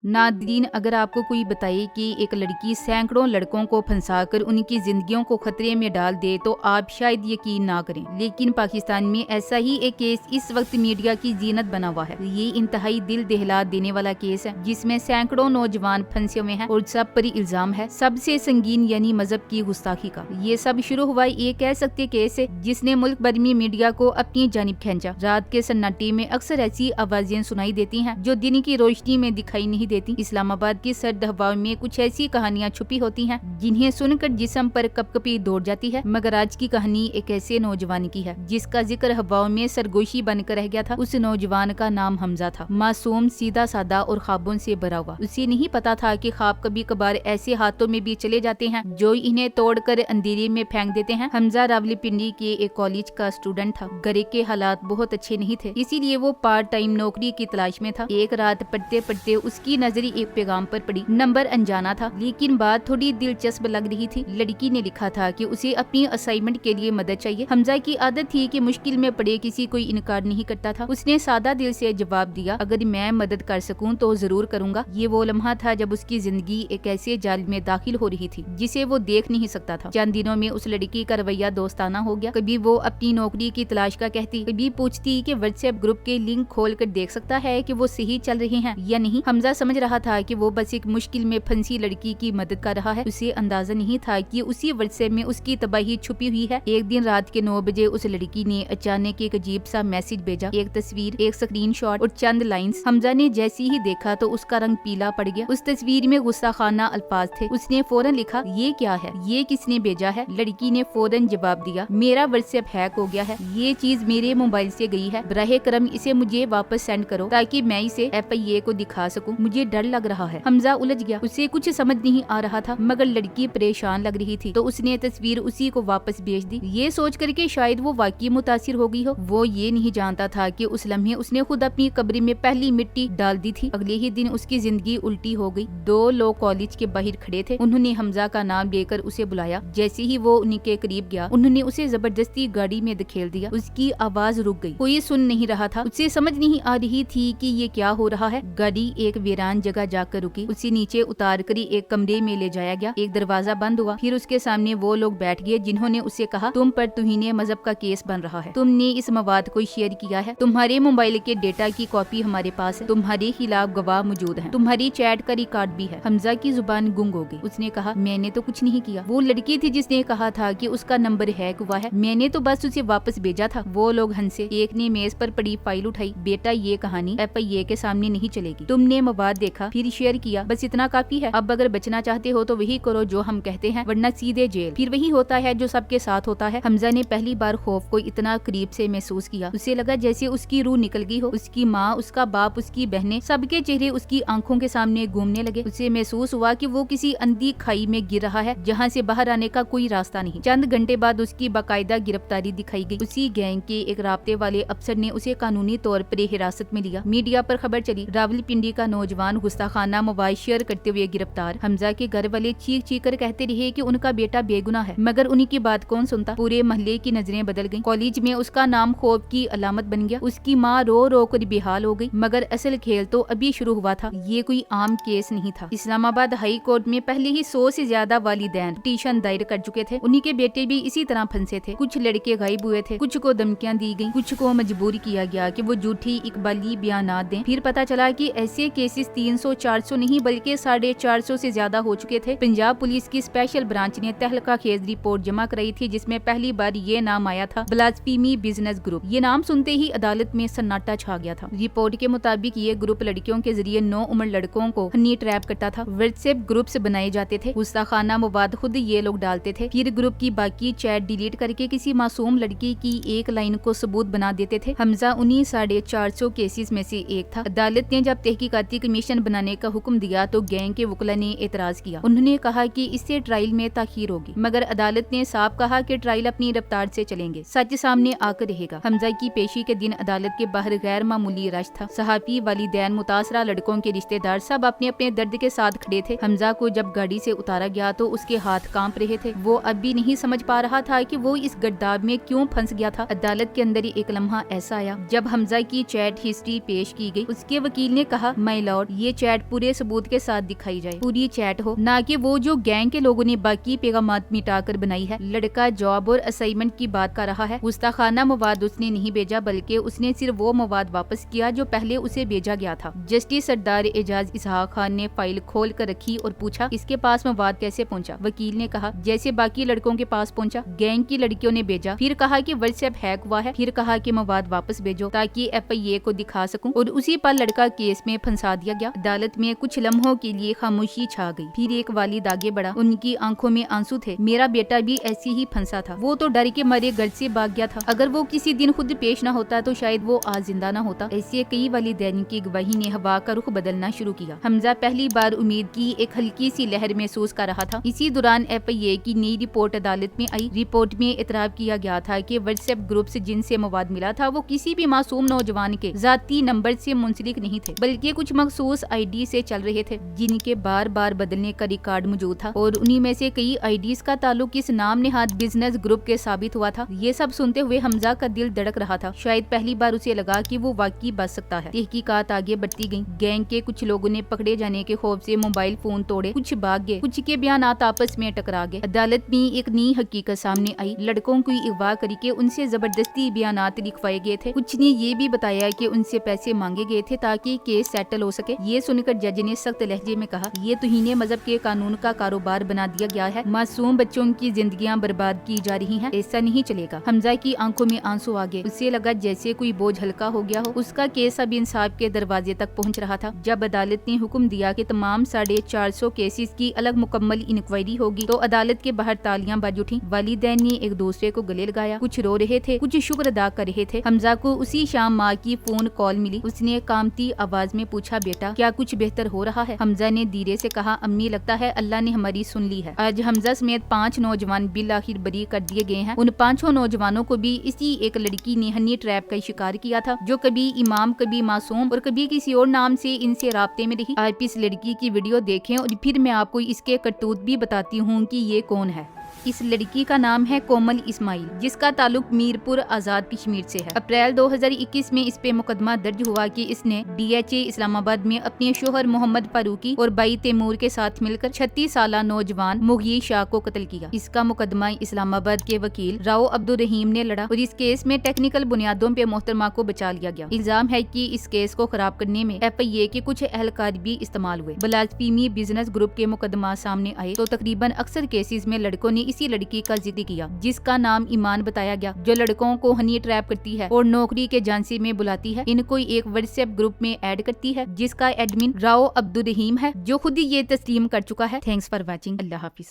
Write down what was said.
Nadreen, अगर आपको कोई बताए कि एक लड़की सैकड़ों लड़कों को फंसाकर उनकी जिंदगियों को खतरे में डाल दे तो आप शायद यकीन ना करें, लेकिन पाकिस्तान में ऐसा ही एक केस इस वक्त मीडिया की जीनत बना हुआ है। ये इंतहाई दिल दहला देने वाला केस है जिसमें सैकड़ों नौजवान फंसे हुए हैं और सब पर इल्जाम है सबसे संगीन यानी मजहब की गुस्ताखी का। ये सब शुरू हुआ ये कह सकते केस से जिसने मुल्क भर में मीडिया को अपनी जानिब खींचा। रात के सन्नाटे में अक्सर ऐसी आवाजें सुनाई देती हैं जो दिन की रोशनी में दिखाई नहीं देती। इस्लामाबाद की सर्द हवाओं में कुछ ऐसी कहानियां छुपी होती हैं जिन्हें सुनकर जिस्म पर कपकपी दौड़ जाती है। मगर आज की कहानी एक ऐसे नौजवान की है जिसका जिक्र हवाओं में सरगोशी बनकर रह गया था। उस नौजवान का नाम हमजा था। मासूम, सीधा सादा और ख्वाबों से भरा हुआ। उसे नहीं पता था कि ख्वाब कभी कभार ऐसे हाथों में भी चले जाते हैं जो इन्हें तोड़कर अंधेरे में फेंक देते हैं। हमजा रावलपिंडी के एक कॉलेज का स्टूडेंट था। घर के हालात बहुत अच्छे नहीं थे, इसीलिए वो पार्ट टाइम नौकरी की तलाश में था। एक रात पढ़ते पढ़ते उसकी नजर एक पैगाम पर पड़ी। नंबर अनजाना था लेकिन बात थोड़ी दिलचस्प लग रही थी। लड़की ने लिखा था कि उसे अपनी असाइनमेंट के लिए मदद चाहिए। हमजा की आदत थी कि मुश्किल में पड़े किसी को इनकार नहीं करता था। उसने सादा दिल से जवाब दिया, अगर मैं मदद कर सकूं तो जरूर करूंगा। ये वो लम्हा था जब उसकी जिंदगी एक ऐसे जाल में दाखिल हो रही थी जिसे वो देख नहीं सकता था। चंद दिनों में उस लड़की का रवैया दोस्ताना हो गया। कभी वो अपनी नौकरी की तलाश का कहती, कभी पूछती कि व्हाट्सएप ग्रुप के लिंक खोल कर देख सकता है कि वो सही चल रहे हैं या नहीं। हमजा समझ रहा था कि वो बस एक मुश्किल में फंसी लड़की की मदद कर रहा है। उसे अंदाजा नहीं था कि उसी व्हाट्सएप में उसकी तबाही छुपी हुई है। एक दिन रात के 9 बजे उस लड़की ने अचानक एक अजीब सा मैसेज भेजा। एक तस्वीर, एक स्क्रीनशॉट और चंद लाइंस। हमजा ने जैसे ही देखा तो उसका रंग पीला पड़ गया। उस तस्वीर में गुस्सा खाना अल्फाज थे। उसने फौरन लिखा, ये क्या है, ये किसने भेजा है। लड़की ने फौरन जवाब दिया, मेरा व्हाट्सएप हैक हो गया है, ये चीज मेरे मोबाइल से गई है, बराहे करम इसे मुझे वापस सेंड करो ताकि मैं इसे FIA को दिखा सकूं, मुझे डर लग रहा है। हमजा उलझ गया, उसे कुछ समझ नहीं आ रहा था मगर लड़की परेशान लग रही थी तो उसने तस्वीर उसी को वापस भेज दी, ये सोच करके शायद वो वाकई मुतासिर हो गई हो। वो ये नहीं जानता था कि उस लम्हे उसने खुद अपनी कब्र में पहली मिट्टी डाल दी थी। अगले ही दिन उसकी जिंदगी उल्टी हो गई। 2 लोग कॉलेज के बाहर खड़े थे। उन्होंने हमजा का नाम लेकर उसे बुलाया। जैसे ही वो उनके करीब गया उन्होंने उसे जबरदस्ती गाड़ी में धकेल दिया। उसकी आवाज रुक गई, कोई सुन नहीं रहा था। उसे समझ नहीं आ रही थी कि ये क्या हो रहा है। गाड़ी एक वीरान जगह जाकर रुकी। उसे नीचे उतार कर एक कमरे में ले जाया गया। एक दरवाजा बंद हुआ। फिर उसके सामने वो लोग बैठ गए जिन्होंने उसे कहा, तुम पर तुहीने मजहब का केस बन रहा है, तुमने इस मवाद को शेयर किया है, तुम्हारे मोबाइल के डेटा की कॉपी हमारे पास है, तुम्हारे खिलाफ गवाह मौजूद हैं, तुम्हारी चैट का रिकॉर्ड भी है। हमजा की जुबान गुंग हो गई। उसने कहा, मैंने तो कुछ नहीं किया। वो लड़की थी जिसने कहा था कि उसका नंबर हैक हुआ है, मैंने तो बस उसे वापस भेजा था। वो लोग हंसे। एक ने मेज पर पड़ी फाइल उठाई, बेटा ये कहानी FIA के सामने नहीं चलेगी, तुमने मवाद देखा फिर शेयर किया, बस इतना काफी है। अब अगर बचना चाहते हो तो वही करो जो हम कहते हैं, वरना सीधे जेल। फिर वही होता है जो सबके साथ होता है। हमजा ने पहली बार खौफ को इतना करीब से महसूस किया। उसे लगा जैसे उसकी रूह निकल गई हो। उसकी माँ, उसका बाप, उसकी बहनें, सबके चेहरे उसकी आंखों के सामने घूमने लगे। उसे महसूस हुआ कि वो किसी अंधी खाई में गिर रहा है जहाँ से बाहर आने का कोई रास्ता नहीं। चंद घंटे बाद उसकी बाकायदा गिरफ्तारी दिखाई गई। उसी गैंग के एक राब्ते वाले अफसर ने उसे कानूनी तौर पर हिरासत में लिया। मीडिया पर खबर चली, रावलपिंडी का नौजवान गुस्ताखाना मोबाइल शेयर करते हुए गिरफ्तार। हमजा के घर वाले चीख चीख कर कहते रहे कि उनका बेटा बेगुनाह है, मगर उनकी बात कौन सुनता। पूरे मोहल्ले की नजरें बदल गईं। कॉलेज में उसका नाम खौफ की अलामत बन गया। उसकी माँ रो रो कर बेहाल हो गई। मगर असल खेल तो अभी शुरू हुआ था। ये कोई आम केस नहीं था। इस्लामाबाद हाई कोर्ट में पहले ही 100 से ज्यादा वालिदैन पिटीशन दायर कर चुके थे। उन्हीं के बेटे भी इसी तरह फंसे थे। कुछ लड़के गायब हुए थे, कुछ को धमकियां दी गई, कुछ को मजबूर किया गया कि वो झूठी इकबाली बयानात दें। फिर पता चला कि ऐसे केसेस 300-400 नहीं बल्कि 450 से ज्यादा हो चुके थे। पंजाब पुलिस की स्पेशल ब्रांच ने तहलका खेज रिपोर्ट जमा कराई थी जिसमें पहली बार ये नाम आया था, ब्लास्फेमी बिजनेस ग्रुप। ये नाम सुनते ही अदालत में सन्नाटा छा गया था। रिपोर्ट के मुताबिक ये ग्रुप लड़कियों के जरिए 9 उम्र लड़कों को हनी ट्रैप करता था। व्हाट्सएप ग्रुप्स बनाए जाते थे, गुस्ताखाना मवाद खुद ये लोग डालते थे। फिर ग्रुप की बाकी चैट डिलीट करके किसी मासूम लड़की की एक लाइन को सबूत बना देते थे। हमजा उन्हीं 450 केसेस में से एक था। अदालत ने जब तहकीकाती कमीशन बनाने का हुक्म दिया तो गैंग के वकील ने एतराज किया। उन्होंने कहा कि इससे ट्रायल में ताखीर होगी, मगर अदालत ने साफ कहा कि ट्रायल अपनी रफ्तार से चलेंगे, सच सामने आकर रहेगा। हमजा की पेशी के दिन अदालत के बाहर गैर मामूली रश था। सहाफी, वालिदैन, मुतासरा लड़कों के रिश्तेदार सब अपने अपने दर्द के साथ खड़े थे। हमजा को जब गाड़ी से उतारा गया तो उसके हाथ कांप रहे थे। वो अब भी नहीं समझ पा रहा था कि वो इस गर्दाब में क्यों फंस गया था। अदालत के अंदर एक लम्हा ऐसा आया जब हमजा की चैट हिस्ट्री पेश की गई। उसके वकील ने कहा, माय लॉर्ड, ये चैट पूरे सबूत के साथ दिखाई जाए, पूरी चैट हो, ना कि वो जो गैंग के लोगों ने बाकी पैगामात मिटाकर बनाई है। लड़का जॉब और असाइनमेंट की बात कर रहा है। गुस्ताखाना मवाद उसने नहीं भेजा, बल्कि उसने सिर्फ वो मवाद वापस किया जो पहले उसे भेजा गया था। जस्टिस सरदार एजाज इसहाक खान ने फाइल खोल कर रखी और पूछा, इसके पास मवाद कैसे पहुंचा? वकील ने कहा, जैसे बाकी लड़कों के पास पहुंचा, गैंग की लड़कियों ने भेजा, फिर कहा कि व्हाट्सएप हैक हुआ है, फिर कहा कि मवाद वापस भेजो ताकि FIA को दिखा सकूं, और उसी पर लड़का केस में फंसा दिया गया। अदालत में कुछ लम्हों के लिए खामोशी छा गई। फिर एक वालिद आगे बढ़ा, उनकी आंखों में आंसू थे। मेरा बेटा भी ऐसी ही फंसा था, वो तो डर के मारे घर से भाग गया था। अगर वो किसी दिन खुद पेश न होता तो शायद वो आज जिंदा न होता। ऐसे कई वालिदैन की गवाही ने हवा का रुख बदलना शुरू किया। हमजा पहली बार उम्मीद की एक हल्की सी लहर महसूस कर रहा था। इसी दौरान FIA की नई रिपोर्ट अदालत में आई। रिपोर्ट में इतराब किया गया था कि व्हाट्सएप ग्रुप्स जिनसे मवाद मिला था वो किसी भी मासूम नौजवान के जाती नंबर से मुंसलिक नहीं थे, बल्कि कुछ मखसूस ID से चल रहे थे जिनके बार बार बदलने का रिकॉर्ड मौजूद था, और उन्हीं में से कई IDs का ताल्लुक इस नाम नेहाद बिजनेस ग्रुप के साबित हुआ था। ये सब सुनते हुए हमजा का दिल धड़क रहा था। शायद पहली बार उसे लगा कि वो वाकई बच सकता है। तहकीकात आगे बढ़ती गई। गैंग के कुछ लोगों ने पकड़े जाने के खौफ से मोबाइल फोन तोड़े, कुछ भाग गए, कुछ के बयानात आपस में टकरा गए। अदालत में एक नई हकीकत सामने आई। लड़कों को अगवा करके उनसे जबरदस्ती बयानात लिखवाए गए थे। कुछ ने ये भी बताया कि उनसे पैसे मांगे गए थे ताकि केस सेटल हो सके। ये सुनकर जज ने सख्त लहजे में कहा, ये तौहीन मजहब के कानून का कारोबार बना दिया गया है। मासूम बच्चों की जिंदगियां बर्बाद की जा रही हैं, ऐसा नहीं चलेगा। हमजा की आंखों में आंसू आ गए। उसे लगा जैसे कोई बोझ हल्का हो गया हो। उसका केस अब इंसाफ के दरवाजे तक पहुंच रहा था। जब अदालत ने हुक्म दिया कि तमाम 450 केसेस की अलग मुकम्मल इंक्वायरी होगी, तो अदालत के बाहर तालियां बज उठी। वालिदैन ने एक दूसरे को गले लगाया, कुछ रो रहे थे, कुछ शुक्र अदा कर रहे थे। हमजा को उसी शाम माँ की फोन कॉल मिली। उसने कामती आवाज में पूछा, बेटा क्या कुछ बेहतर हो रहा है? हमजा ने धीरे से कहा, अम्मी लगता है अल्लाह ने हमारी सुन ली है। आज हमजा समेत 5 नौजवान बिल आखिर बरी कर दिए गए हैं। उन 5 नौजवानों को भी इसी एक लड़की ने हनी ट्रैप का शिकार किया था, जो कभी इमाम, कभी मासूम और कभी किसी और नाम से इनसे राब्ते में रही। आप इस लड़की की वीडियो देखें और फिर मैं आपको इसके करतूत भी बताती हूँ कि ये कौन है। इस लड़की का नाम है कोमल इस्माइल, जिसका ताल्लुक मीरपुर आजाद कश्मीर से है। अप्रैल 2021 में इस पे मुकदमा दर्ज हुआ कि इसने DHA इस्लामाबाद में अपने शोहर मोहम्मद फारूकी और भाई तैमूर के साथ मिलकर 36 साला नौजवान मुगीर शाह को कत्ल किया। इसका मुकदमा इस्लामाबाद के वकील राव अब्दुल रहीम ने लड़ा और इस केस में टेक्निकल बुनियादों पे मोहतरमा को बचा लिया गया। इल्जाम है कि इस केस को खराब करने में FIA के कुछ एहलकार भी इस्तेमाल हुए। बलाजफीमी बिजनेस ग्रुप के मुकदमा सामने आए तो तकरीबन अक्सर केसेस में लड़कों ने इसी लड़की का जिक्र किया, जिसका नाम ईमान बताया गया, जो लड़कों को हनी ट्रैप करती है और नौकरी के झांसे में बुलाती है। इनको एक व्हाट्सएप ग्रुप में ऐड करती है, जिसका एडमिन राव अब्दुल रहीम है, जो खुद ही ये तस्लीम कर चुका है। Thanks for watching. Allah Hafiz.